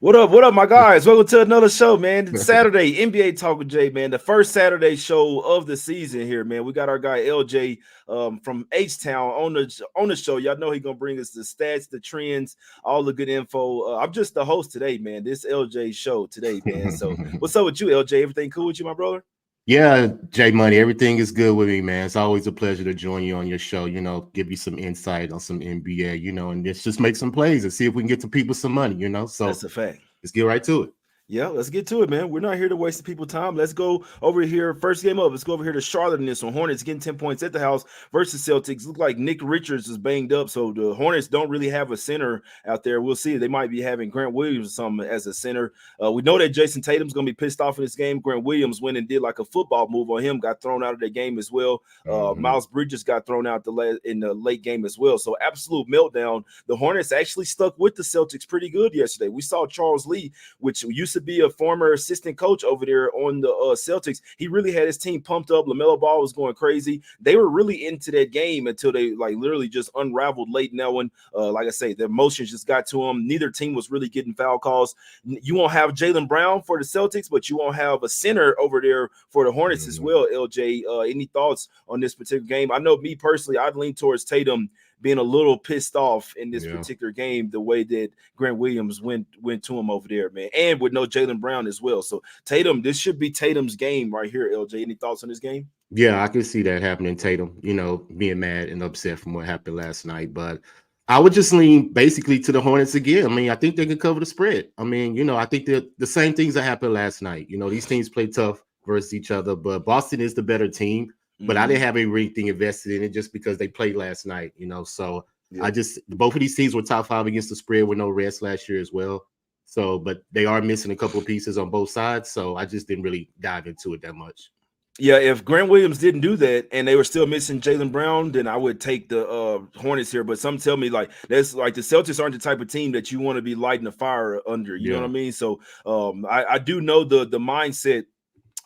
What up, my guys? Welcome to another show, man. It's Saturday, NBA Talk with Jay, man. The first Saturday show of the season here, man. We got our guy LJ from H Town on the show. Y'all know he gonna bring us the stats, the trends, all the good info. I'm just the host today, man. This LJ show today, man. So what's up with you, LJ? Everything cool with you, my brother? Yeah, Jay Money, everything is good with me, man. It's always a pleasure to join you on your show, give you some insight on some NBA, and just make some plays and see if we can get some people some money. That's So a fact. let's get right to it. Yeah, let's get to it, man. We're not here to waste people's time. Let's go over here. First game up. Let's go over here to Charlotte in this one. Hornets getting 10 points at the house versus Celtics. Look like Nick Richards is banged up, so the Hornets don't really have a center out there. We'll see. They might be having Grant Williams or something as a center. We know that Jason Tatum's going to be pissed off in this game. Grant Williams went and did like a football move on him, got thrown out of the game as well. Miles Bridges got thrown out in the late game as well. So absolute meltdown. The Hornets actually stuck with the Celtics pretty good yesterday. We saw Charles Lee, which used to be a former assistant coach over there on the Celtics. He really had his team pumped up. LaMelo Ball was going crazy. They were really into that game until they literally just unraveled late in that one. Like I say, the emotions just got to them. Neither team was really getting foul calls. You won't have Jaylen Brown for the Celtics, but you won't have a center over there for the Hornets as well, LJ. Any thoughts on this particular game? I know me personally, I'd lean towards Tatum being a little pissed off in this particular game, the way that Grant Williams went to him over there, man, and with no Jaylen Brown as well. So Tatum, this should be Tatum's game right here, LJ. Any thoughts on this game? Yeah, I can see that happening, Tatum, being mad and upset from what happened last night. But I would just lean basically to the Hornets again. I mean, I think they can cover the spread. I mean, I think that the same things that happened last night. These teams play tough versus each other, but Boston is the better team. But I didn't have anything invested in it just because they played last night. So both of these teams were top 5 against the spread with no rest last year as well. So, but they are missing a couple of pieces on both sides. So I just didn't really dive into it that much. Yeah, if Grant Williams didn't do that and they were still missing Jaylen Brown, then I would take the Hornets here. But some tell me that's like the Celtics aren't the type of team that you want to be lighting a fire under. You know what I mean? So I do know the mindset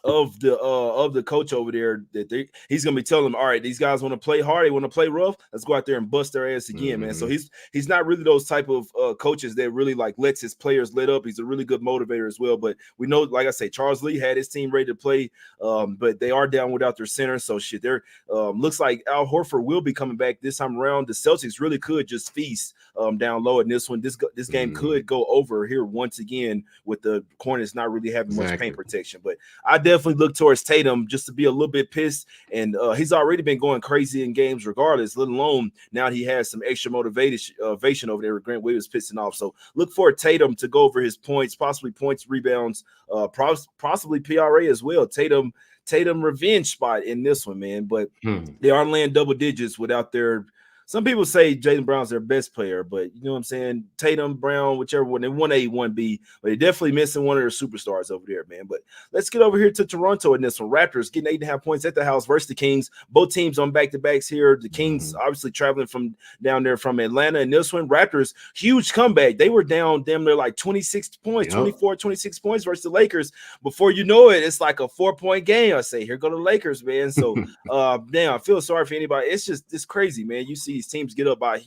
of the coach over there that he's gonna be telling them, all right, these guys want to play hard, they want to play rough, let's go out there and bust their ass again, man. So he's not really those type of coaches that really lets his players let up. He's a really good motivator as well. But we know, like I say, Charles Lee had his team ready to play, but they are down without their center. So shit, they're looks like Al Horford will be coming back this time around. The Celtics really could just feast down low in this one. This game could go over here once again with the Hornets not really having much paint protection. But I definitely look towards Tatum just to be a little bit pissed, and he's already been going crazy in games regardless, let alone now he has some extra motivation over there with Grant Williams pissing off. So look for Tatum to go over his points, possibly points, rebounds, possibly PRA as well. Tatum revenge spot in this one, man, but they are laying double digits without their. Some people say Jaylen Brown's their best player, but you know what I'm saying? Tatum, Brown, whichever one, they 1A, 1B, but they're definitely missing one of their superstars over there, man. But let's get over here to Toronto in this one. Raptors getting 8.5 points at the house versus the Kings. Both teams on back-to-backs here. The Kings obviously traveling from down there from Atlanta. In this one, Raptors, huge comeback. They were down damn near like 26 points, 24, 26 points versus the Lakers. Before you know it, it's like a 4-point game. I say, here go the Lakers, man. So, damn, I feel sorry for anybody. It's crazy, man. You see these teams get up by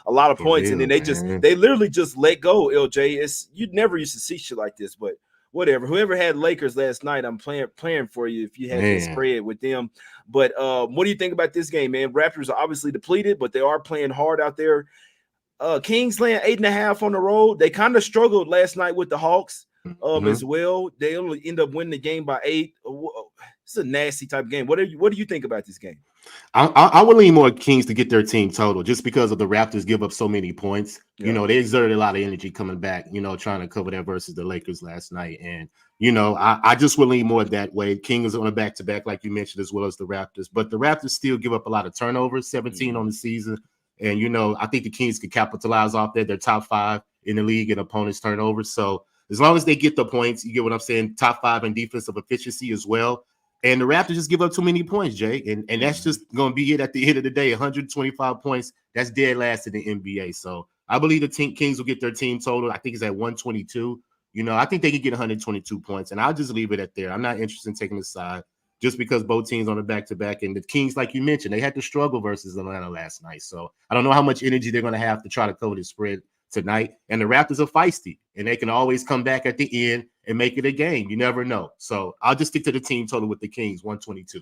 a lot of points, and then they literally just let go. LJ, you never used to see shit like this, but whatever. Whoever had Lakers last night, I'm playing for you if you had this spread with them. But what do you think about this game, man? Raptors are obviously depleted, but they are playing hard out there. Kings laying 8.5 on the road. They kind of struggled last night with the Hawks as well. They only end up winning the game by 8. It's a nasty type of game. What do you think about this game? I would lean more Kings to get their team total just because of the Raptors give up so many points. They exerted a lot of energy coming back, trying to cover that versus the Lakers last night. And, I just would lean more that way. King is on a back-to-back, like you mentioned, as well as the Raptors. But the Raptors still give up a lot of turnovers, 17 on the season. And, I think the Kings could capitalize off that. They're top 5 in the league in opponents' turnovers. So as long as they get the points, you get what I'm saying, top 5 in defensive efficiency as well. And the Raptors just give up too many points, Jay. And that's just going to be it at the end of the day. 125 points, that's dead last in the NBA. So I believe the Kings will get their team total. I think it's at 122. I think they can get 122 points. And I'll just leave it at there. I'm not interested in taking the side just because both teams on the back-to-back. And the Kings, like you mentioned, they had to struggle versus Atlanta last night. So I don't know how much energy they're going to have to try to cover the spread tonight. And the Raptors are feisty, and they can always come back at the end and make it a game. You never know. So I'll just stick to the team total with the Kings, 122.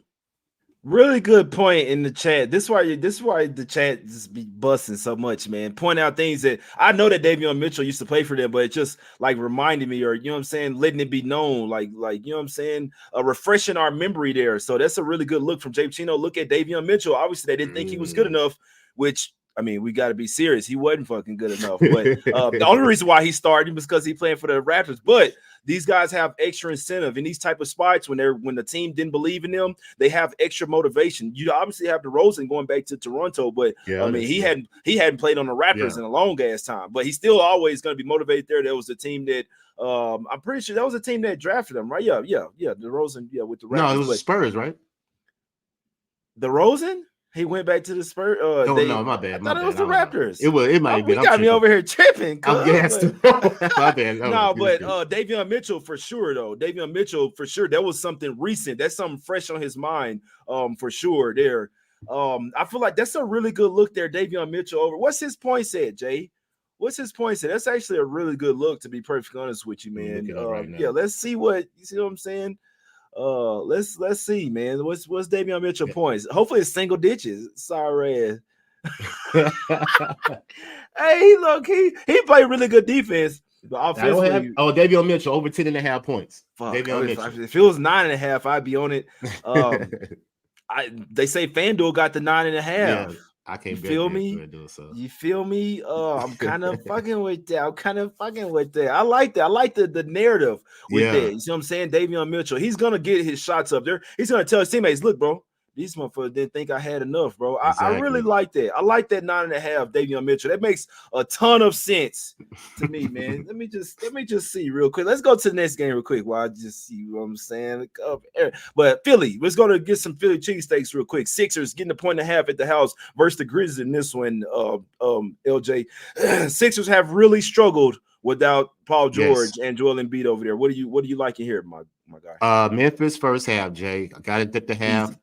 Really good point in the chat. This is why the chat just be busting so much, man. Point out things that I know that Davion Mitchell used to play for them, but it just like reminding me, or you know what I'm saying, letting it be known, like you know what I'm saying, refreshing our memory there. So that's a really good look from Jay Chino. Look at Davion Mitchell. Obviously, they didn't think he was good enough, which I mean, we got to be serious. He wasn't fucking good enough. But the only reason why he started was because he playing for the Raptors. But these guys have extra incentive in these type of spots when the team didn't believe in them. They have extra motivation. You obviously have DeRozan going back to Toronto, but I mean he hadn't played on the Raptors in a long ass time. But he's still always going to be motivated there. There was a team that I'm pretty sure that was a team that drafted him, right? Yeah. DeRozan, with the Raptors. No, it was the Spurs, right? DeRozan? He went back to the Spurs. No, my bad. I thought it was the Raptors. It might have been. You got me over here tripping. I'm gassed. My bad. No, but Davion Mitchell for sure, though. Davion Mitchell for sure. That was something recent. That's something fresh on his mind, for sure. There, I feel like that's a really good look there. Davion Mitchell over. What's his points at, Jay? What's his points at? That's actually a really good look, to be perfectly honest with you, man. Yeah, let's see what you see. What I'm saying. Let's see, man. What's Davion Mitchell points? Hopefully it's single digits. Sorry. Hey, look, he played really good defense. But Davion Mitchell over 10.5 points. Fuck, if it was 9.5, I'd be on it. They say FanDuel got the 9.5. Yeah, I can't feel me. You feel me? I'm kind of fucking with that. I like that. I like the narrative with that. You see what I'm saying? Davion Mitchell, he's gonna get his shots up there. He's gonna tell his teammates, look, bro, these motherfuckers didn't think I had enough, bro. Exactly. I really like that. I like that 9.5, Davion Mitchell. That makes a ton of sense to me, man. Let me just see real quick. Let's go to the next game real quick while I just see what I'm saying. But Philly, let's go to get some Philly cheesesteaks real quick. Sixers getting a 1.5 at the house versus the Grizzlies in this one. LJ, Sixers have really struggled without Paul George and Joel Embiid over there. What do you like in here, my guy? Memphis first half, Jay. I got it at the half. Easy.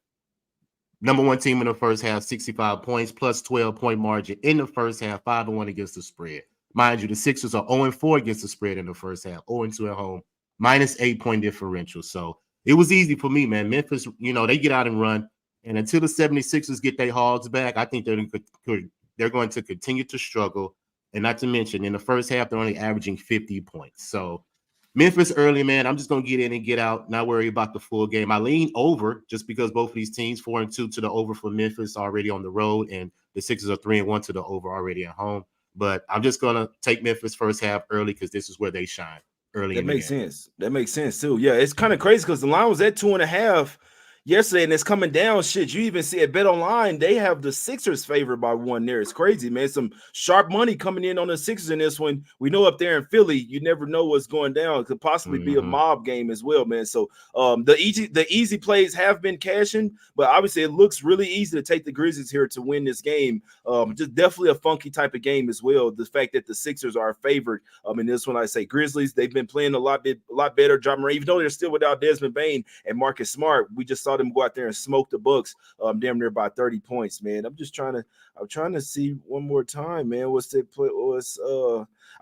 Number one team in the first half, 65 points, plus 12-point margin in the first half, 5-1 against the spread. Mind you, the Sixers are 0-4 against the spread in the first half, 0-2 at home, minus 8-point differential. So it was easy for me, man. Memphis, they get out and run. And until the 76ers get their hogs back, I think they're going to continue to struggle. And not to mention, in the first half, they're only averaging 50 points. So Memphis early, man. I'm just going to get in and get out, not worry about the full game. I lean over just because both of these teams, 4-2 to the over for Memphis already on the road, and the Sixers are 3-1 to the over already at home. But I'm just going to take Memphis first half early because this is where they shine early. That makes sense. That makes sense, too. Yeah, it's kind of crazy because the line was at 2.5 yesterday, and it's coming down. Shit, you even see at Bet Online, they have the Sixers favored by 1 there. It's crazy, man. Some sharp money coming in on the Sixers in this one. We know up there in Philly, you never know what's going down. It could possibly be a mob game as well, man. So the easy plays have been cashing, but obviously it looks really easy to take the Grizzlies here to win this game. Just definitely a funky type of game as well. The fact that the Sixers are favored in this one, I say Grizzlies, they've been playing a lot better. Ja Morant, even though they're still without Desmond Bane and Marcus Smart, we just saw them go out there and smoke the Bucks damn near by 30 points, man. I'm trying to see one more time, man. I'm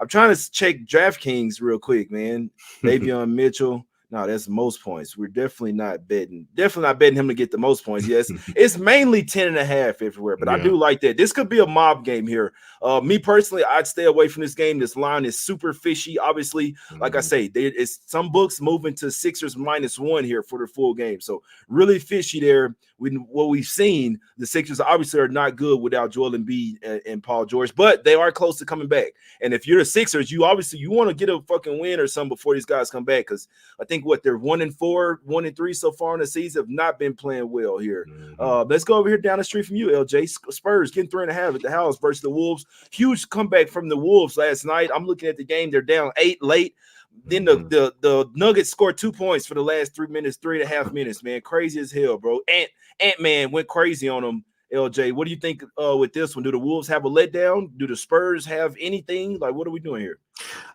trying to check DraftKings real quick, man. Davion Mitchell. No, that's the most points. We're definitely not betting him to get the most points. Yes, it's mainly 10.5 everywhere, but I do like that. This could be a mob game here. Me personally, I'd stay away from this game. This line is super fishy. Obviously, like I say, it's some books moving to Sixers -1 here for the full game. So really fishy there. What we've seen, the Sixers obviously are not good without Joel Embiid and Paul George, but they are close to coming back. And if you're the Sixers, you want to get a fucking win or something before these guys come back, because I think they're 1-4, 1-3 so far in the season, have not been playing well here. Let's go over here down the street from you, LJ. Spurs getting 3.5 at the house versus the Wolves. Huge comeback from the Wolves last night. I'm looking at the game; they're down 8 late. Then the Nuggets scored 2 points for the last 3.5 minutes, man. Crazy as hell, bro. Ant-Man went crazy on them. LJ, what do you think with this one? Do the Wolves have a letdown? Do the Spurs have anything? Like, what are we doing here?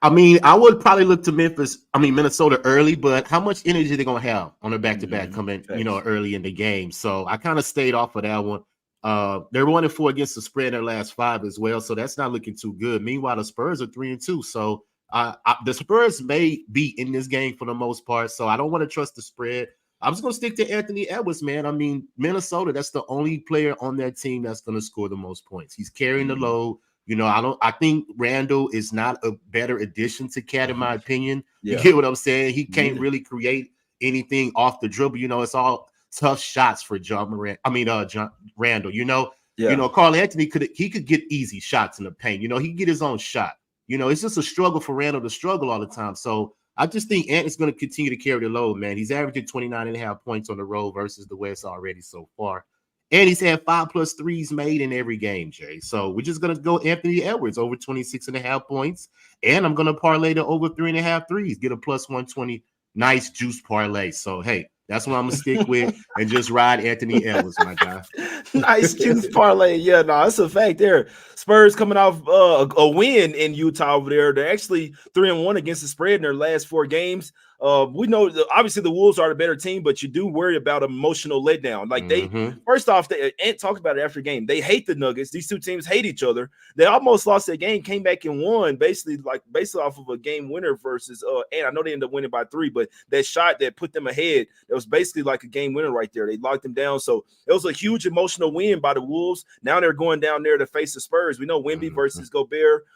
I mean, I would probably look to Minnesota early, but how much energy are they going to have on their back-to-back coming, early in the game? So I kind of stayed off of that one. They're 1-4 against the spread in their last 5 as well, so that's not looking too good. Meanwhile, the Spurs are 3-2, so the Spurs may be in this game for the most part, so I don't want to trust the spread. I'm just going to stick to Anthony Edwards, man. I mean, Minnesota, that's the only player on that team that's going to score the most points. He's carrying the load. You know, I think Randall is not a better addition to Cat, in my opinion. You get what I'm saying? He can't really create anything off the dribble. You know, it's all tough shots for John Randall. You know, Karl Anthony could get easy shots in the paint. You know, he could get his own shot. You know, it's just a struggle for Randall to struggle all the time. So I just think Ant is going to continue to carry the load, man. He's averaging 29.5 points on the road versus the West already so far. And he's had 5+ threes made in every game, Jay. So we're just going to go Anthony Edwards over 26.5 points. And I'm going to parlay the over 3.5 threes, get a +120. Nice juice parlay. So, hey, that's what I'm going to stick with and just ride Anthony Edwards, my guy. Nice juice parlay. Yeah, no, that's a fact there. Spurs coming off a win in Utah over there. They're actually 3-1 against the spread in their last 4 games. We know obviously the Wolves are the better team, but you do worry about emotional letdown. Like first off, Ant talked about it after the game. They hate the Nuggets. These two teams hate each other. They almost lost that game, came back and won basically off of a game winner versus Ant. I know they ended up winning by 3, but that shot that put them ahead, that was basically like a game winner right there. They locked them down. So it was a huge emotional win by the Wolves. Now they're going down there to face the Spurs. We know Wemby versus Gobert.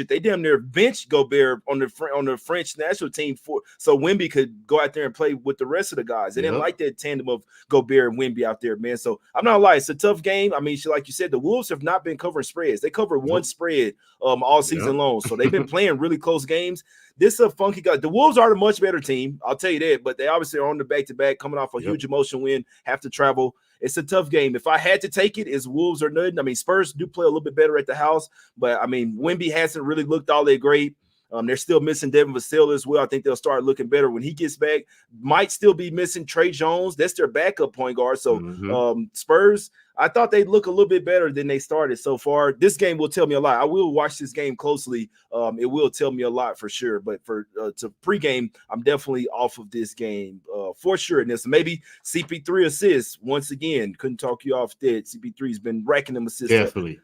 They damn near bench Gobert on the French national team so Wemby could go out there and play with the rest of the guys. They didn't like that tandem of Gobert and Wemby out there, man. So I'm not lying. It's a tough game. I mean, like you said, the Wolves have not been covering spreads. They cover one spread all season long. So they've been playing really close games. This is a funky guy. The Wolves are the much better team. I'll tell you that. But they obviously are on the back-to-back, coming off a huge emotion win, have to travel. It's a tough game. If I had to take it, it's Wolves or nothing. I mean, Spurs do play a little bit better at the house, but I mean, Wemby hasn't really looked all that great. They're still missing Devin Vassell as well. I think they'll start looking better when he gets back. Might still be missing Trey Jones. That's their backup point guard. So Spurs, I thought they'd look a little bit better than they started so far. This game will tell me a lot. I will watch this game closely. It will tell me a lot for sure. But for to pregame, I'm definitely off of this game for sure. And this maybe CP3 assists once again. Couldn't talk you off that. CP3's been racking them assists. Definitely.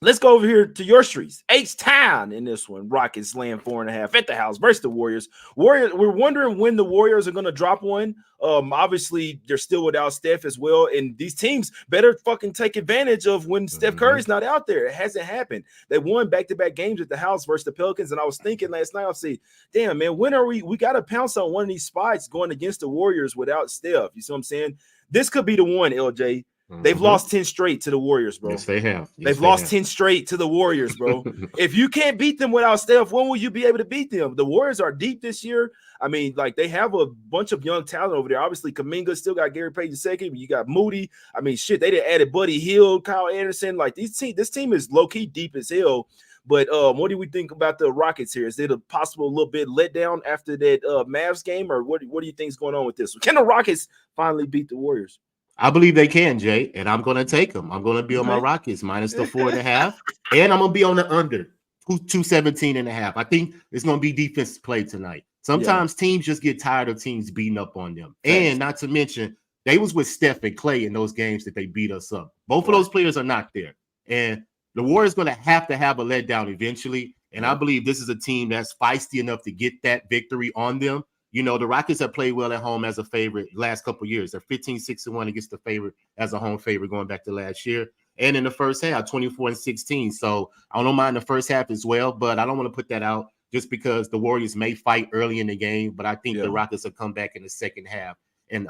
Let's go over here to your streets. H-Town in this one. Rockets laying 4.5 at the house versus the Warriors. We're wondering when the Warriors are going to drop one. Obviously, they're still without Steph as well. And these teams better fucking take advantage of when Steph Curry's not out there. It hasn't happened. They won back-to-back games at the house versus the Pelicans. And I was thinking last night, I was saying, damn, man, when are we got to pounce on one of these spots going against the Warriors without Steph. You see what I'm saying? This could be the one, LJ. They've lost 10 straight to the Warriors, bro. Yes, they have. They've lost 10 straight to the Warriors, bro. If you can't beat them without Steph, when will you be able to beat them? The Warriors are deep this year. I mean, like, they have a bunch of young talent over there. Obviously, Kuminga still got Gary Payton II. You got Moody. I mean, shit, they done added Buddy Hield, Kyle Anderson. Like, this team is low-key deep as hell. But what do we think about the Rockets here? Is it a possible little bit letdown after that Mavs game? Or what do you think is going on with this? Can the Rockets finally beat the Warriors? I believe they can, Jay, and I'm going to take them. I'm going to be on my Rockets minus the 4.5, and I'm going to be on the under 217.5. I think it's going to be defense play tonight. Sometimes teams just get tired of teams beating up on them. And not to mention, they was with Steph and Clay in those games that they beat us up. Both of those players are not there. And the Warriors going to have a letdown eventually. And I believe this is a team that's feisty enough to get that victory on them. You know, the Rockets have played well at home as a favorite last couple of years. They're 15-6-1 against the favorite as a home favorite going back to last year. And in the first half, 24-16. So I don't mind the first half as well, but I don't want to put that out just because the Warriors may fight early in the game. But I think the Rockets will come back in the second half and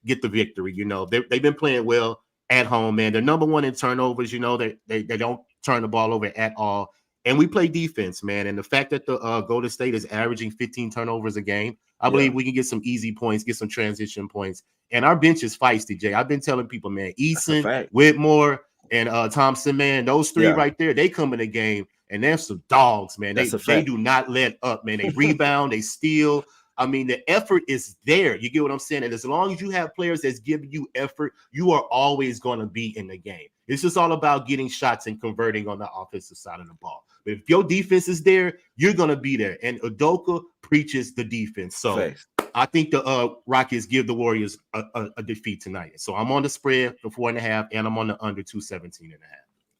get the victory. You know, they've been playing well at home, man. They're number one in turnovers. You know, they don't turn the ball over at all. And we play defense, man. And the fact that the Golden State is averaging 15 turnovers a game, I believe we can get some easy points, get some transition points. And our bench is feisty, Jay. I've been telling people, man, Eason, Whitmore, and Thompson, man, those three right there, they come in the game, and they're some dogs, man. They do not let up, man. They rebound, they steal. I mean, the effort is there. You get what I'm saying? And as long as you have players that's giving you effort, you are always going to be in the game. It's just all about getting shots and converting on the offensive side of the ball. But if your defense is there, you're going to be there. And Udoka preaches the defense. So I think the Rockets give the Warriors a defeat tonight. So I'm on the spread for 4.5, and I'm on the under 217.5.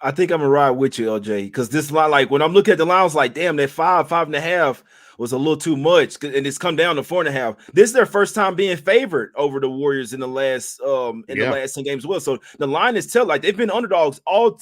I think I'm gonna ride with you, LJ, because this line, like when I'm looking at the lines, like damn, that 5.5 was a little too much, and it's come down to 4.5. This is their first time being favored over the Warriors in the last the last 10 games as well. So the line is tell like they've been underdogs all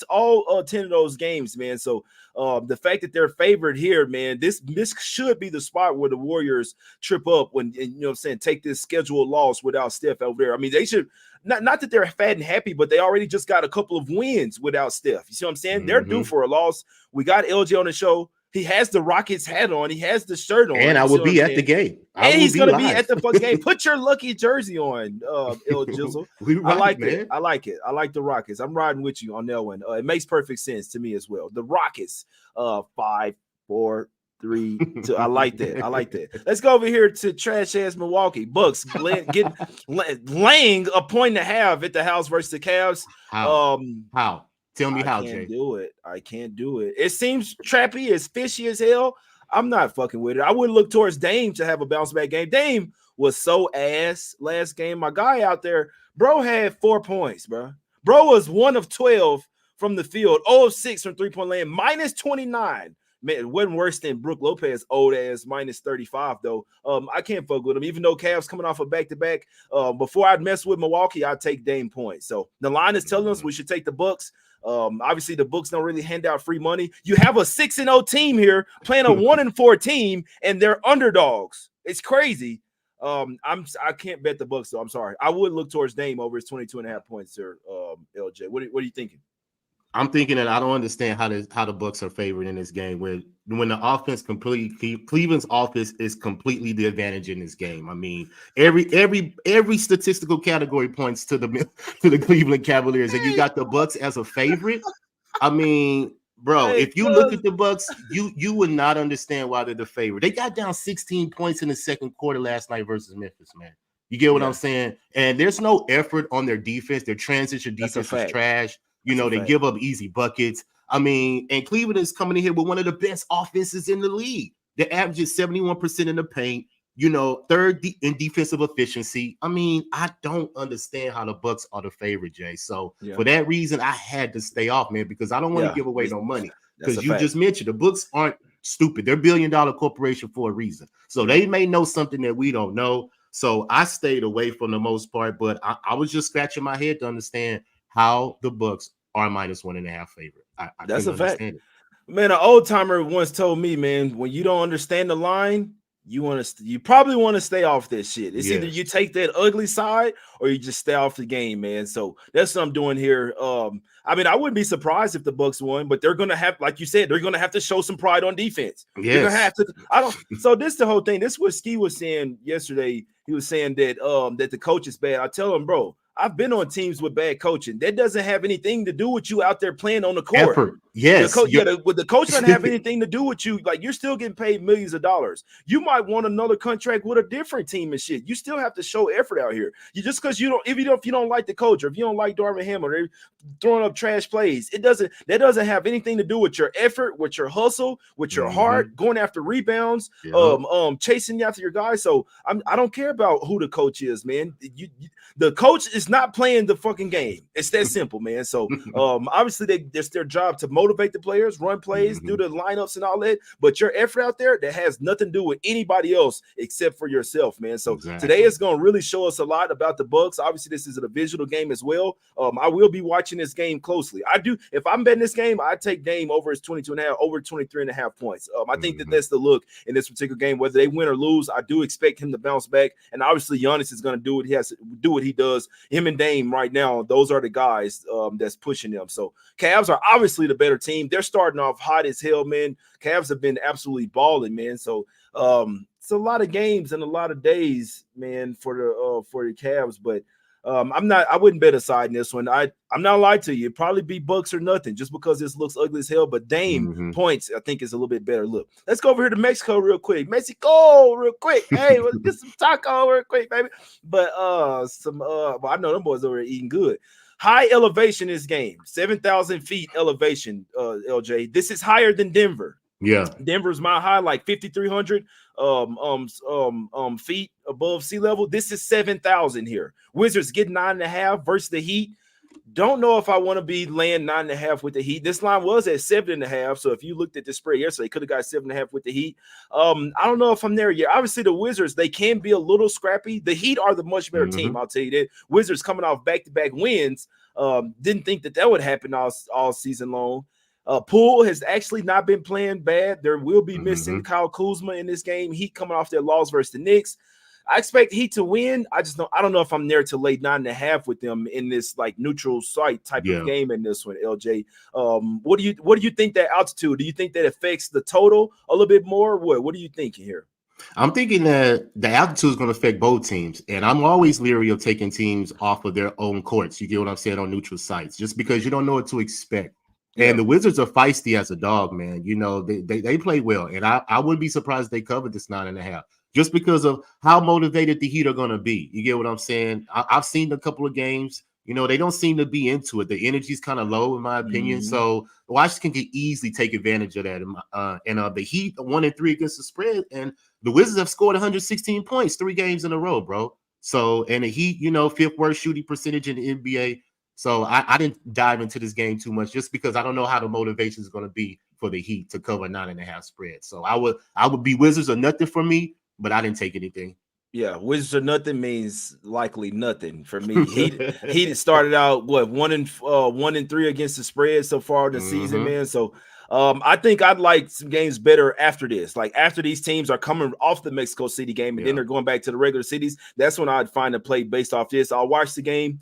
10 of those games, man. So the fact that they're favored here, man, this should be the spot where the Warriors trip up when, and, you know what I'm saying, take this scheduled loss without Steph over there. I mean, they should. Not that they're fat and happy, but they already just got a couple of wins without Steph. You see what I'm saying? They're due for a loss. We got LJ on the show. He has the Rockets hat on. He has the shirt on. And I will be at the game. And he's going to be at the fucking game. Put your lucky jersey on, El Jizzle. I like it. I like it. I like the Rockets. I'm riding with you on that one. It makes perfect sense to me as well. The Rockets, 5, 4, 3, 2. I like that. I like that. Let's go over here to trash ass Milwaukee Bucks laying a point and a half at the house versus the Cavs. How? Tell me how, Jay. I can't do it. It seems trappy, as fishy as hell. I'm not fucking with it. I wouldn't look towards Dame to have a bounce back game. Dame was so ass last game. My guy out there, bro, had 4 points, bro. Bro was 1 of 12 from the field, 0 of 6 from three-point land, minus 29. Man, it wasn't worse than Brook Lopez old ass minus 35 though. I can't fuck with him, even though Cavs coming off a back-to-back. Before I'd mess with Milwaukee, I'd take Dame points. So the line is telling us we should take the Bucks. Obviously the books don't really hand out free money. You have a 6-0 team here playing a 1-4 team, and they're underdogs. It's crazy. I can't bet the Bucks though. I'm sorry. I would look towards Dame over his 22.5 points, sir. LJ, what are you thinking? I'm thinking that I don't understand how the Bucks are favored in this game when the offense Cleveland's offense is completely the advantage in this game. I mean, every statistical category points to the Cleveland Cavaliers, and you got the Bucks as a favorite. I mean, bro, if you look at the Bucks, you would not understand why they're the favorite. They got down 16 points in the second quarter last night versus Memphis, man. You get what I'm saying? And there's no effort on their defense. Their transition defense is trash. You know, they give up easy buckets. I mean, and Cleveland is coming in here with one of the best offenses in the league. They average 71% in the paint, you know, third in defensive efficiency. I mean, I don't understand how the Bucks are the favorite, Jay. So for that reason, I had to stay off, man, because I don't want to give away no money. Because you just mentioned the Bucks aren't stupid. They're $1 billion corporation for a reason. So they may know something that we don't know. So I stayed away for the most part, but I was just scratching my head to understand how the Bucks are minus 1.5 favorite. That's a fact. Man, an old timer once told me, man, when you don't understand the line, you probably want to stay off that shit. It's either you take that ugly side or you just stay off the game, man. So that's what I'm doing here. I mean, I wouldn't be surprised if the Bucks won, but they're gonna have, like you said, they're gonna have to show some pride on defense. They're gonna have to. So this is the whole thing. This is what Ski was saying yesterday. He was saying that that the coach is bad. I tell him, bro, I've been on teams with bad coaching. That doesn't have anything to do with you out there playing on the court. Effort. Yes. The coach doesn't have anything to do with you. Like, you're still getting paid millions of dollars. You might want another contract with a different team and shit. You still have to show effort out here. You just because if you don't like the coach, or if you don't like Darvin Ham, or they're throwing up trash plays, that doesn't have anything to do with your effort, with your hustle, with your heart, going after rebounds, chasing after your guys. So I don't care about who the coach is, man. The coach is not playing the fucking game. It's that simple, man. So obviously it's their job to motivate the players, run plays, do the lineups and all that. But your effort out there, that has nothing to do with anybody else except for yourself, man. So today is going to really show us a lot about the Bucks. Obviously, this is a divisional game as well. I will be watching this game closely. I do. If I'm betting this game, I take Dame over his 22.5, over 23.5 points. I think that's the look in this particular game. Whether they win or lose, I do expect him to bounce back. And obviously, Giannis is going to do what he has to do. What he does. Him and Dame right now, those are the guys that's pushing them. So Cavs are obviously the better team. They're starting off hot as hell, man. Cavs have been absolutely balling, man. So it's a lot of games and a lot of days, man, for the Cavs. But I wouldn't bet a side in this one. I'm not lying to you. It'd probably be Bucks or nothing, just because this looks ugly as hell. But Dame points, I think, is a little bit better. Look, let's go over here to Mexico real quick. Mexico, real quick. Hey, let's get some taco real quick, baby. But I know them boys over there eating good. High elevation in this game, 7,000 feet elevation, LJ. This is higher than Denver. Yeah. Denver's mile high, like 5,300 feet above sea level. This is 7,000 here. Wizards get 9.5 versus the Heat. Don't know if I want to be laying 9.5 with the Heat. This line was at 7.5. So if you looked at the spread yesterday, could have got 7.5 with the Heat. I don't know if I'm there yet. Obviously, the Wizards, they can be a little scrappy. The Heat are the much better team. I'll tell you that. Wizards coming off back-to-back wins. Didn't think that would happen all season long. Poole has actually not been playing bad. There will be missing Kyle Kuzma in this game. Heat coming off their loss versus the Knicks. I expect Heat to win. I don't know if I'm there to lay 9.5 with them in this like neutral site type of game in this one, LJ. What do you think that altitude? Do you think that affects the total a little bit more? What are you thinking here? I'm thinking that the altitude is going to affect both teams, and I'm always leery of taking teams off of their own courts. You get what I'm saying, on neutral sites, just because you don't know what to expect. And the Wizards are feisty as a dog, man. You know, they play well, and I wouldn't be surprised if they covered this 9.5, just because of how motivated the Heat are going to be. You get what I'm saying? I've seen a couple of games. You know, they don't seem to be into it. The energy's kind of low, in my opinion. So Washington can easily take advantage of that. And the Heat are 1-3 against the spread, and the Wizards have scored 116 points 3 games in a row, bro. So, and the Heat, you know, 5th worst shooting percentage in the NBA. So I didn't dive into this game too much, just because I don't know how the motivation is going to be for the Heat to cover 9.5 spread. So I would be Wizards or nothing for me, but I didn't take anything. Yeah, Wizards or nothing means likely nothing for me. He started out 1-3 against the spread so far in the season, man. So I think I'd like some games better after this. Like after these teams are coming off the Mexico City game and then they're going back to the regular cities. That's when I'd find a play based off this. I'll watch the game,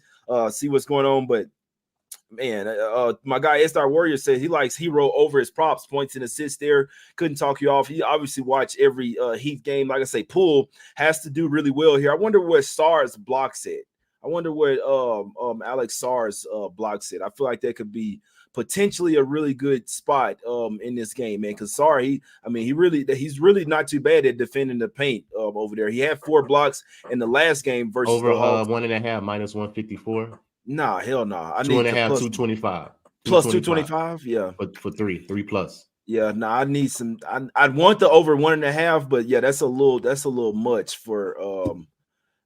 see what's going on, but man, my guy Star Warrior said he likes Hero over his props, points and assists there. Couldn't talk you off. He obviously watched every Heat game. Like I say, Poole has to do really well here. I wonder what Sarr's blocks it. I wonder what Alex Sarr's blocks it. I feel like that could be potentially a really good spot in this game, man. Because Sarr, he's really not too bad at defending the paint over there. He had 4 blocks in the last game versus over the Hawks. 1.5 minus 154. Nah, hell no. I 2.5, need 225. Plus 225, yeah. For 3 plus. Yeah, no, I need some. I'd want the over 1.5, but yeah, that's a little much for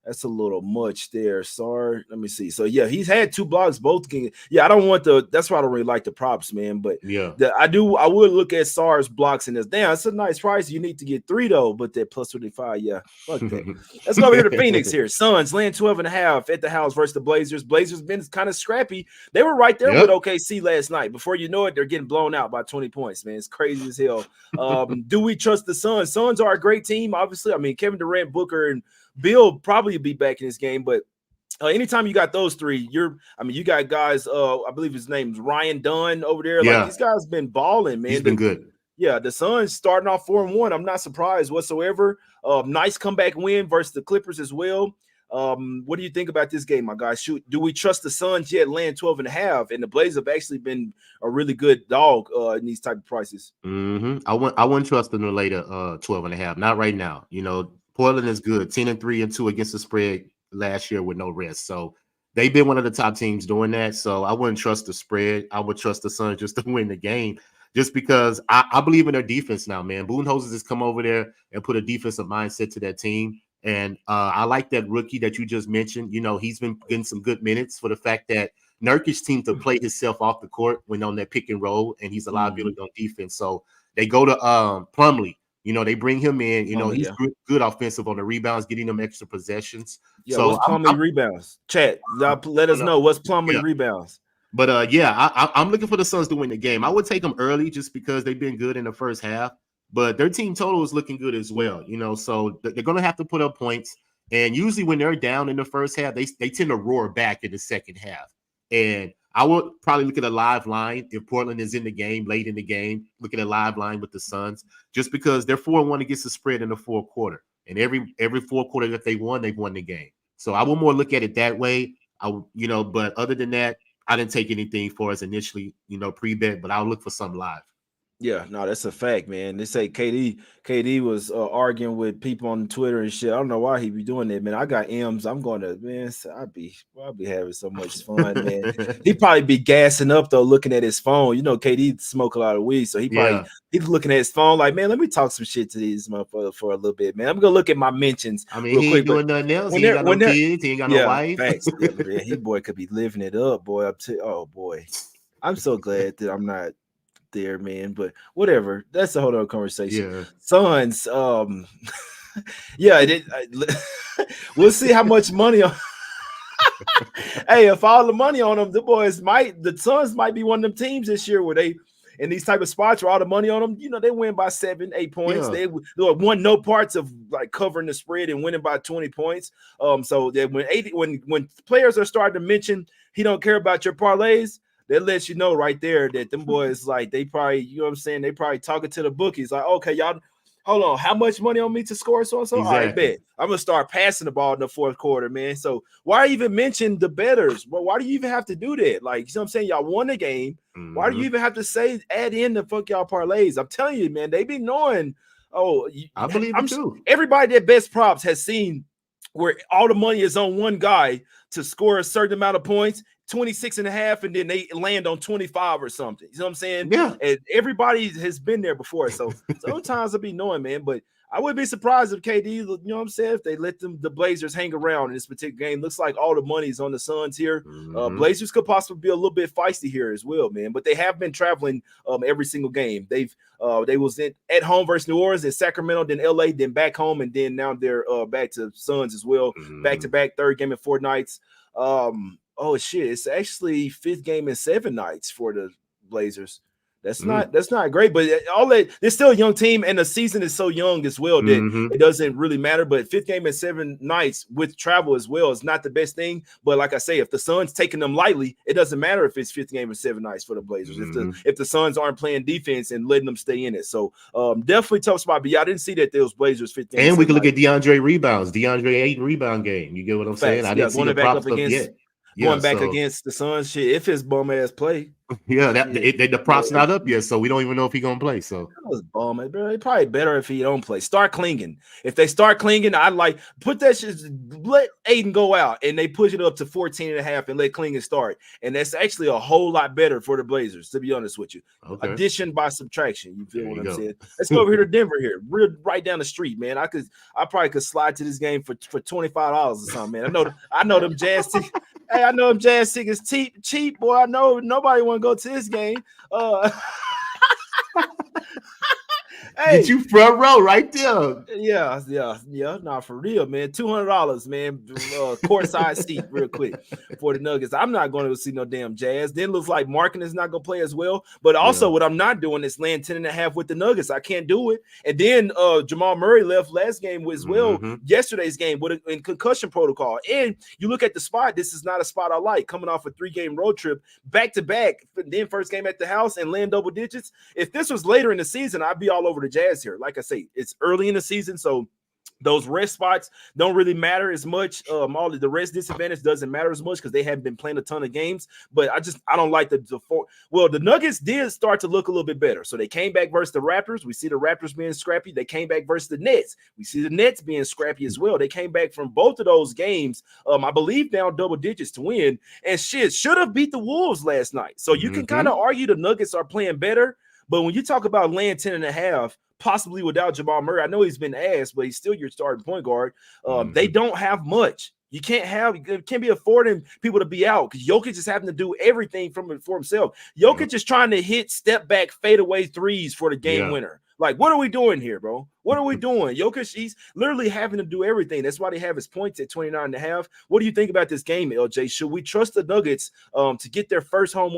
that's a little much there. Sorry, let me see. So yeah, he's had 2 blocks both games. Yeah, I don't want that's why I don't really like the props, man. But yeah, I would look at Sarr's blocks in this. Damn, it's a nice price. You need to get 3 though, but that plus 25, yeah, fuck that. Let's go over here to Phoenix here. Suns laying 12.5 at the house versus the Blazers. Blazers been kind of scrappy. They were right there with OKC last night. Before you know it, they're getting blown out by 20 points, man. It's crazy as hell. Do we trust the Suns? Suns are a great team, obviously. I mean, Kevin Durant, Booker, and Bill probably be back in this game, but anytime you got those 3, you got guys. I believe his name's Ryan Dunn over there. Yeah. Like these guys been balling, man. He's been good. Yeah, the Suns starting off 4-1. I'm not surprised whatsoever. Nice comeback win versus the Clippers as well. What do you think about this game, my guys? Do we trust the Suns yet? Laying 12.5, and the Blazers have actually been a really good dog in these type of prices. I wouldn't trust them to later 12.5. Not right now. You know, Portland is good, 10-3-2 against the spread last year with no rest. So they've been one of the top teams doing that. So I wouldn't trust the spread. I would trust the Suns just to win the game, just because I believe in their defense now, man. Budenholzer has come over there and put a defensive mindset to that team. And I like that rookie that you just mentioned. You know, he's been getting some good minutes for the fact that Nurkic team to play himself off the court when on that pick and roll, and he's a liability on defense. So they go to Plumlee. You know, they bring him in. You know, he's good offensive on the rebounds, getting them extra possessions. Yeah, so what's Plumlee rebounds? Chat, let us know what's Plumlee rebounds. But I'm looking for the Suns to win the game. I would take them early just because they've been good in the first half. But their team total is looking good as well. You know, so they're going to have to put up points. And usually when they're down in the first half, they tend to roar back in the second half. And I would probably look at a live line if Portland is in the game, late in the game, look at a live line with the Suns, just because they're 4-1 against the spread in the fourth quarter. And every fourth quarter that they won, they've won the game. So I would more look at it that way. But other than that, I didn't take anything for us initially, pre-bet, but I'll look for some live. Yeah, no, that's a fact, man. They say KD was arguing with people on Twitter and shit. I don't know why he be doing that, man. I got M's. I'm going to, man. I'll be having so much fun, man. He probably be gassing up though, looking at his phone. You know, KD smoke a lot of weed, so he's looking at his phone like, man, let me talk some shit to these motherfuckers for a little bit, man. I'm gonna look at my mentions I mean, real he ain't quick, but doing nothing else. He ain't got no kids. He ain't got no yeah, wife. facts. Yeah, man, he boy could be living it up, boy. Oh boy, I'm so glad that I'm not there, man. But whatever, that's a whole other conversation. Yeah. Suns, yeah, we'll see how much money on. Hey, if all the money on them, the Suns might be one of them teams this year where they in these type of spots where all the money on them, you know, they win by 7-8 points. Yeah. They won no parts of like covering the spread and winning by 20 points. So that when players are starting to mention he don't care about your parlays, that lets you know right there that them boys, like, they probably, you know what I'm saying, they probably talking to the bookies like, okay, y'all, hold on, how much money on me to score so and so? Exactly. All right, bet. I'm gonna start passing the ball in the fourth quarter, man. So why even mention the bettors? Well, why do you even have to do that? Like, you know what I'm saying? Y'all won the game. Mm-hmm. Why do you even have to add in the fuck y'all parlays? I'm telling you, man, they be knowing. Oh, I believe it too. Everybody that bets props has seen where all the money is on one guy to score a certain amount of points, 26.5, and then they land on 25 or something. You know what I'm saying? Yeah. And everybody has been there before. So sometimes I'll be knowing, man, but I wouldn't be surprised if KD, you know what I'm saying, if they let the Blazers hang around in this particular game. Looks like all the money's on the Suns here. Mm-hmm. Blazers could possibly be a little bit feisty here as well, man. But they have been traveling every single game. They was at home versus New Orleans, then Sacramento, then LA, then back home, and then now they're back to Suns as well. Mm-hmm. Back-to-back, third game in 4 nights. Oh shit, it's actually 5th game in 7 nights for the Blazers. That's not great, but they're still a young team, and the season is so young as well that it doesn't really matter. But 5th game in 7 nights with travel as well is not the best thing. But like I say, if the Suns taking them lightly, it doesn't matter if it's 5th game in 7 nights for the Blazers. If the Suns aren't playing defense and letting them stay in it, so definitely tough spot. But yeah, I didn't see that those Blazers 5th game. And we can look at DeAndre rebounds. DeAndre 8 rebound game. You get what I'm saying? I didn't see the prop stuff yet. Going back against the Suns, shit, if his bum ass play. Yeah, the prop's not up yet, so we don't even know if he's gonna play. So that was bum, bro. It's probably better if he don't play. Start clinging. If they start clinging, I'd like put that shit. Let Aiden go out, and they push it up to 14.5 and let Clingan start. And that's actually a whole lot better for the Blazers, to be honest with you. Okay. Addition by subtraction. You feel what I'm saying? Let's go over here to Denver here, right down the street, man. I probably could slide to this game for $25 or something, man. I know them Jazz tickets. Hey, I know them Jazz tickets cheap, boy. I know nobody want to go to this game. Hey, get you front row right there. Yeah. Nah, for real, man. $200, man. Courtside seat, real quick for the Nuggets. I'm not going to see no damn Jazz. Then looks like Markin is not going to play as well. But also, what I'm not doing is laying 10.5 with the Nuggets. I can't do it. And then Jamal Murray left last game as well. Yesterday's game in concussion protocol. And you look at the spot. This is not a spot I like. Coming off a 3-game road trip, back to back. Then first game at the house and laying double digits. If this was later in the season, I'd be all over the Jazz here. Like I say, it's early in the season, so those rest spots don't really matter as much. All of the rest disadvantage doesn't matter as much because they haven't been playing a ton of games. But I don't like the Nuggets did start to look a little bit better. So they came back versus the Raptors. We see the Raptors being scrappy. They came back versus the Nets. We see the Nets being scrappy as well. They came back from both of those games. I believe down double digits to win. And shit should have beat the Wolves last night. So you can kind of argue the Nuggets are playing better. But when you talk about laying 10.5, possibly without Jamal Murray, I know he's been asked, but he's still your starting point guard. They don't have much. You can't be affording people to be out because Jokic is having to do everything for himself. Jokic is trying to hit step back fadeaway threes for the game winner. Like, what are we doing here, bro? What are we doing? Jokic, he's literally having to do everything. That's why they have his points at 29.5. What do you think about this game, LJ? Should we trust the Nuggets to get their first home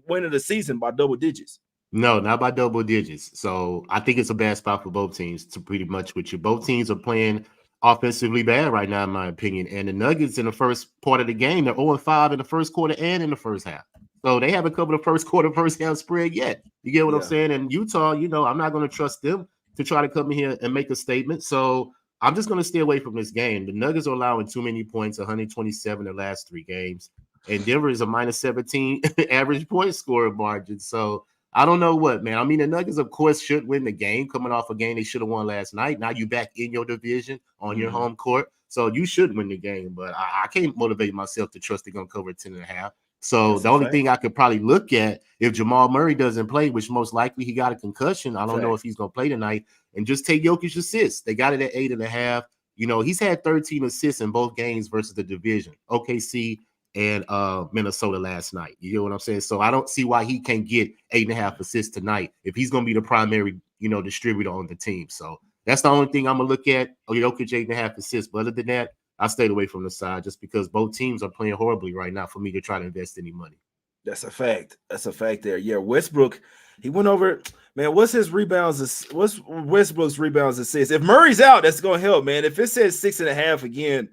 win of the season by double digits? No, not by double digits. So I think it's a bad spot for both teams, to pretty much with you. Both teams are playing offensively bad right now, in my opinion. And the Nuggets in the first part of the game, they're 0-5 in the first quarter and in the first half. So they haven't covered the first quarter, first half spread yet. You get what I'm saying? And Utah, I'm not going to trust them to try to come in here and make a statement. So I'm just going to stay away from this game. The Nuggets are allowing too many points, 127 the last 3 games. And Denver is a -17 average point scoring margin. So I don't know what, man. I mean, the Nuggets, of course, should win the game coming off a game they should have won last night. Now you back in your division on your home court. So you should win the game. But I can't motivate myself to trust they're going to cover 10.5. So That's the only thing I could probably look at, if Jamal Murray doesn't play, which most likely he got a concussion, I don't know if he's going to play tonight, and just take Jokic's assists. They got it at 8.5. You know, he's had 13 assists in both games versus the division, OKC and Minnesota last night. You know what I'm saying? So I don't see why he can't get 8.5 assists tonight if he's going to be the primary, distributor on the team. So that's the only thing I'm going to look at. Jokic 8.5 assists. But other than that, I stayed away from the side just because both teams are playing horribly right now for me to try to invest any money. That's a fact. That's a fact there. Yeah, Westbrook, he went over. Man, what's his rebounds? What's Westbrook's rebounds assists? If Murray's out, that's going to help, man. If it says 6.5 again,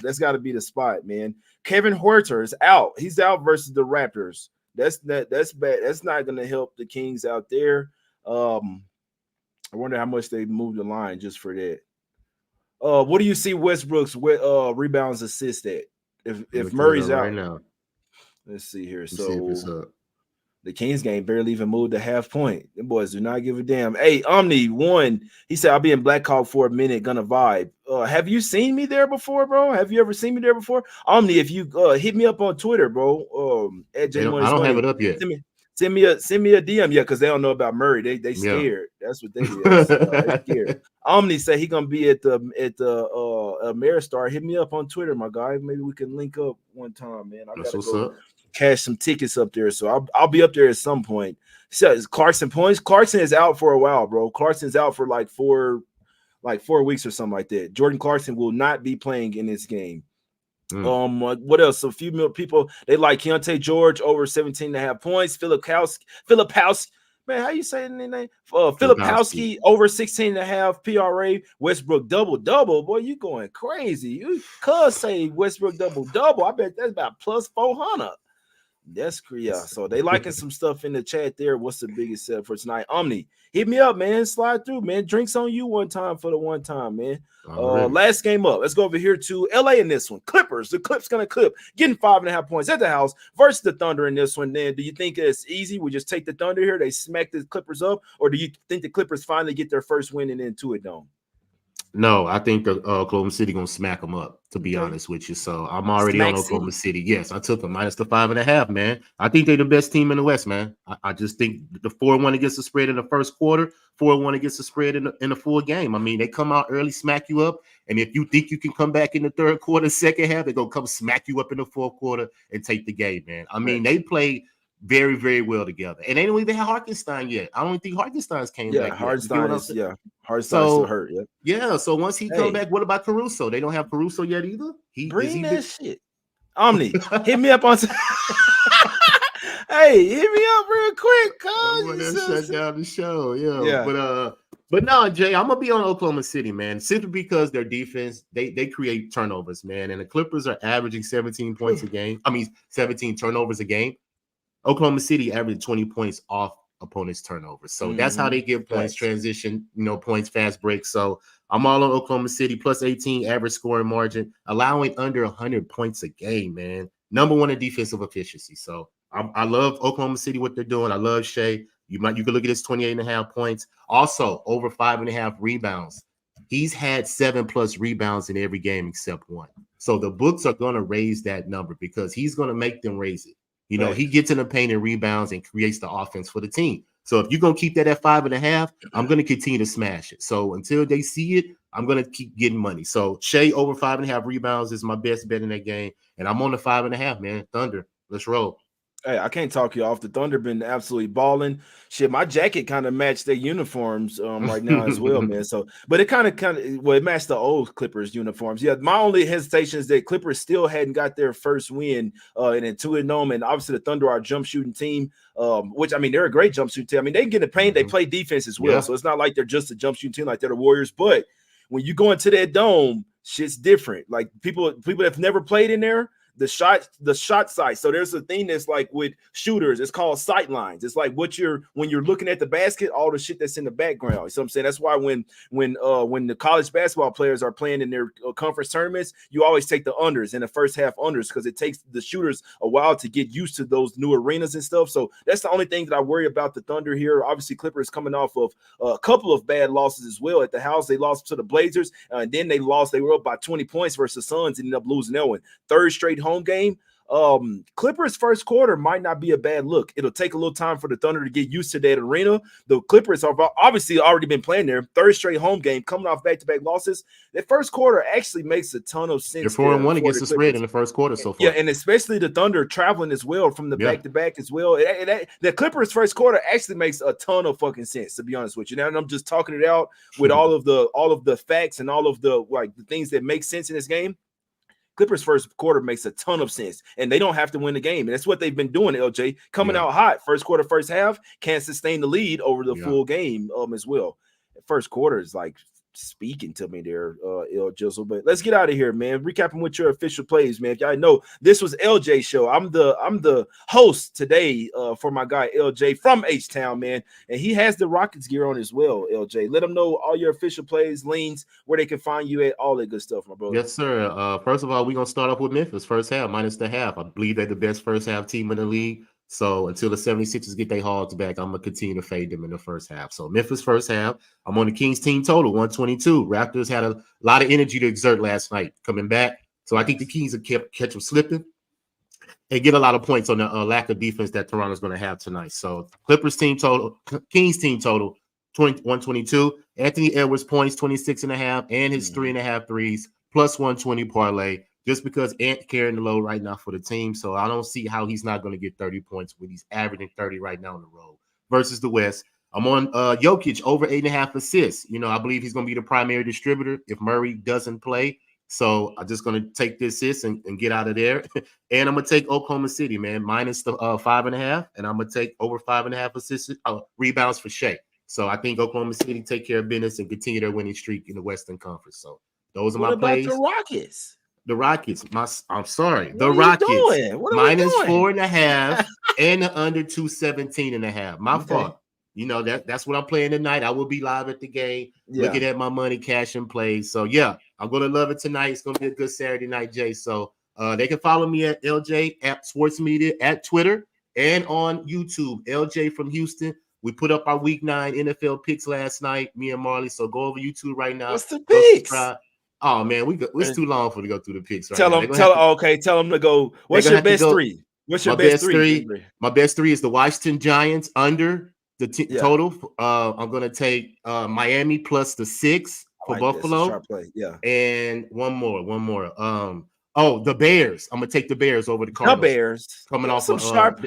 that's got to be the spot, man. Kevin Huerter is out. He's out versus the Raptors. That's bad. That's not going to help the Kings out there. I wonder how much they moved the line just for that. What do you see Westbrook's rebounds assist at? If Murray's out right now. Let's see here. Let's see if it's up. The Kings game barely even moved a half point. Them boys do not give a damn. Hey, Omni won. He said, I'll be in Black Hawk for a minute, gonna vibe. Have you seen me there before, bro? Have you ever seen me there before? Omni, if you hit me up on Twitter, bro. At J I don't have it up yet. Send me a DM, because they don't know about Murray. They scared. That's what they is. They scared. Omni said he gonna be at the Ameristar. Hit me up on Twitter, my guy. Maybe we can link up one time, man. I gotta go cash some tickets up there, so I'll be up there at some point. Says Clarkson points. Clarkson is out for a while, bro. Clarkson's out for like 4 weeks or something like that. Jordan Clarkson will not be playing in this game. What else? A few more people, they like Keontae George over 17.5 points. Filipowski, man, how you saying the name? Filipowski over 16.5 PRA. Westbrook double. Boy, you going crazy. You could say Westbrook double. I bet that's about plus 400. That's so they liking some stuff in the chat there. What's the biggest set for tonight? Omni, hit me up, man. Slide through, man. Drinks on you one time for the one time, man. Last game up. Let's go over here to LA in this one. Clippers. The Clips gonna clip, getting 5.5 points at the house versus the Thunder in this one. Then do you think it's easy? We just take the Thunder here, they smack the Clippers up, or do you think the Clippers finally get their first win and into it dome? No, I think the Oklahoma City gonna smack them up, to be honest with you. So I'm already on Oklahoma City. Yes, I took them minus the 5.5, man. I think they're the best team in the West, man. I just think the 4-1 against the spread in the first quarter, 4-1 against the spread in the full game. I mean, they come out early, smack you up, and if you think you can come back in the third quarter, second half, they're gonna come smack you up in the fourth quarter and take the game, man. I mean, they play very, very well together. And they don't even have Hartenstein yet. I don't think Hartenstein's came back yet. Hartenstein's still hurt. Yeah, so once he come back, what about Caruso? They don't have Caruso yet either? Bring that shit. Omni, hit me up on Hey, hit me up real quick, cuz. Shut down the show. Yeah. But no, Jay, I'm gonna be on Oklahoma City, man, simply because their defense, they create turnovers, man. And the Clippers are averaging 17 points a game. 17 turnovers a game. Oklahoma City averaged 20 points off opponents' turnovers. So that's how they give points, transition, points, fast breaks. So I'm all on Oklahoma City, plus 18 average scoring margin, allowing under 100 points a game, man. Number one in defensive efficiency. So I love Oklahoma City, what they're doing. I love Shea. You can look at his 28.5 points. Also, over 5.5 rebounds. He's had 7+ rebounds in every game except one. So the books are going to raise that number because he's going to make them raise it. He gets in the paint and rebounds and creates the offense for the team. So if you're going to keep that at 5.5, I'm going to continue to smash it. So until they see it, I'm going to keep getting money. So Shea over 5.5 rebounds is my best bet in that game. And I'm on the 5.5, man. Thunder, let's roll. Hey, I can't talk you off. The Thunder been absolutely balling. Shit, my jacket kind of matched their uniforms right now as well, man. So, but it kind of it matched the old Clippers uniforms. Yeah, my only hesitation is that Clippers still hadn't got their first win and into it dome. And obviously the Thunder are a jump shooting team, which I mean they're a great jump shooting team. I mean they can get in the paint, they play defense as well. So it's not like they're just a jump shooting team like they're the Warriors. But when you go into that dome, shit's different. Like people that have never played in there. the shot sight. So there's a thing that's like with shooters, it's called sight lines. It's like when you're looking at the basket, all the shit that's in the background. You know what I'm saying? That's why when the college basketball players are playing in their conference tournaments, you always take the unders in the first half unders, because it takes the shooters a while to get used to those new arenas and stuff. So that's the only thing that I worry about the Thunder here. Obviously, Clippers coming off of a couple of bad losses as well at the house. They lost to the Blazers, and then they were up by 20 points versus Suns, ended up losing that one. Third straight home game. Clippers first quarter might not be a bad look. It'll take a little time for the Thunder to get used to that arena. The Clippers have obviously already been playing there. Third straight home game, coming off back-to-back losses. That first quarter actually makes a ton of sense. They're 4-1 against the spread in the first quarter so far. Yeah, and especially the Thunder traveling as well from the back-to-back as well. The Clippers first quarter actually makes a ton of fucking sense, to be honest with you. Now I'm just talking it out with all of the facts and all of the things that make sense in this game. Clippers first quarter makes a ton of sense, and they don't have to win the game. And that's what they've been doing, LJ. Coming out hot, first quarter, first half, can't sustain the lead over the full game as well. First quarter is like speaking to me there, L Jizzle. But let's get out of here, man. Recapping with your official plays, man. If y'all know, this was LJ show. I'm the host today for my guy LJ from H-Town, man. And he has the Rockets gear on as well, LJ. Let them know all your official plays, leans, where they can find you at, all that good stuff, my brother. Yes, sir. First of all, we're going to start off with Memphis first half, minus the half. I believe they're the best first half team in the league. So until the 76ers get their hogs back, I'm going to continue to fade them in the first half. So Memphis first half, I'm on the Kings team total, 122. Raptors had a lot of energy to exert last night coming back. So I think the Kings will catch them slipping and get a lot of points on the lack of defense that Toronto's going to have tonight. So Clippers team total, Kings team total, 122. Anthony Edwards points, 26.5, and his 3.5 threes, plus 120 parlay. Just because Ant carrying the load right now for the team. So I don't see how he's not going to get 30 points when he's averaging 30 right now on the road versus the West. I'm on Jokic over 8.5 assists. I believe he's going to be the primary distributor if Murray doesn't play. So I'm just going to take the assists and get out of there. And I'm going to take Oklahoma City, man, minus the 5.5. And I'm going to take over 5.5 assists, rebounds for Shea. So I think Oklahoma City take care of business and continue their winning streak in the Western Conference. So those are my plays. What about the Rockets? The Rockets, I'm sorry. The Rockets, minus 4.5 and the under 217.5. My fault. That's what I'm playing tonight. I will be live at the game, looking at my money, cash and plays. So, I'm going to love it tonight. It's going to be a good Saturday night, Jay. So, they can follow me at LJ at Sports Media at Twitter and on YouTube, LJ from Houston. We put up our Week 9 NFL picks last night, me and Marley. So, go over YouTube right now. What's the picks? Oh man, it's too long for to go through the picks. Right tell them to go. What's your best three? What's your best three? My best three is the Washington Giants under the total. I'm gonna take Miami plus the 6 for Buffalo. Sharp play. Yeah, and one more. The Bears. I'm gonna take the Bears over the Cardinals. The Bears coming off some sharp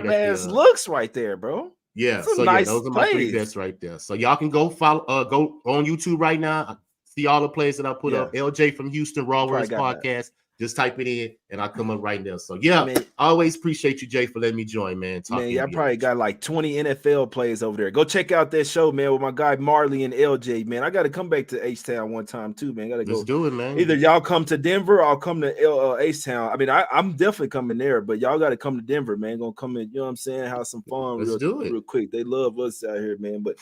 ass looks right there, bro. Yeah, so nice those are my three bets right there. So y'all can go follow, go on YouTube right now. See all the plays that I put up. LJ from Houston, Raw Words Podcast. Just type it in, and I'll come up right there. So, I always appreciate you, Jay, for letting me join, man. I probably got like 20 NFL plays over there. Go check out that show, man, with my guy Marley and LJ, man. I got to come back to H-Town one time, too, man. Let's do it, man. Either y'all come to Denver or I'll come to H-Town. I mean, I'm definitely coming there, but y'all got to come to Denver, man. Gonna come in, you know what I'm saying? Have some fun real quick. They love us out here, man. But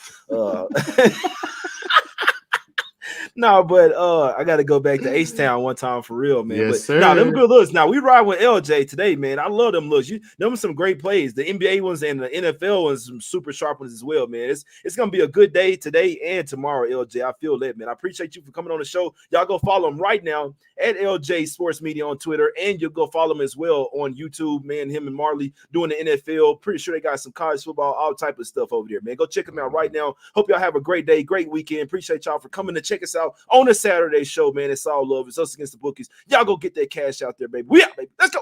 no, but I got to go back to H-Town one time for real, man. Yes, sir. Now, them good looks. Now, we ride with LJ today, man. I love them looks. Them are some great plays. The NBA ones and the NFL ones, some super sharp ones as well, man. It's going to be a good day today and tomorrow, LJ. I feel that, man. I appreciate you for coming on the show. Y'all go follow him right now at LJ Sports Media on Twitter, and you'll go follow him as well on YouTube, man. Him and Marley doing the NFL. Pretty sure they got some college football, all type of stuff over there, man. Go check them out right now. Hope y'all have a great day, great weekend. Appreciate y'all for coming to check us out on the Saturday show, man. It's all love. It's Us Against the Bookies. Y'all go get that cash out there, baby. We out, baby. Let's go.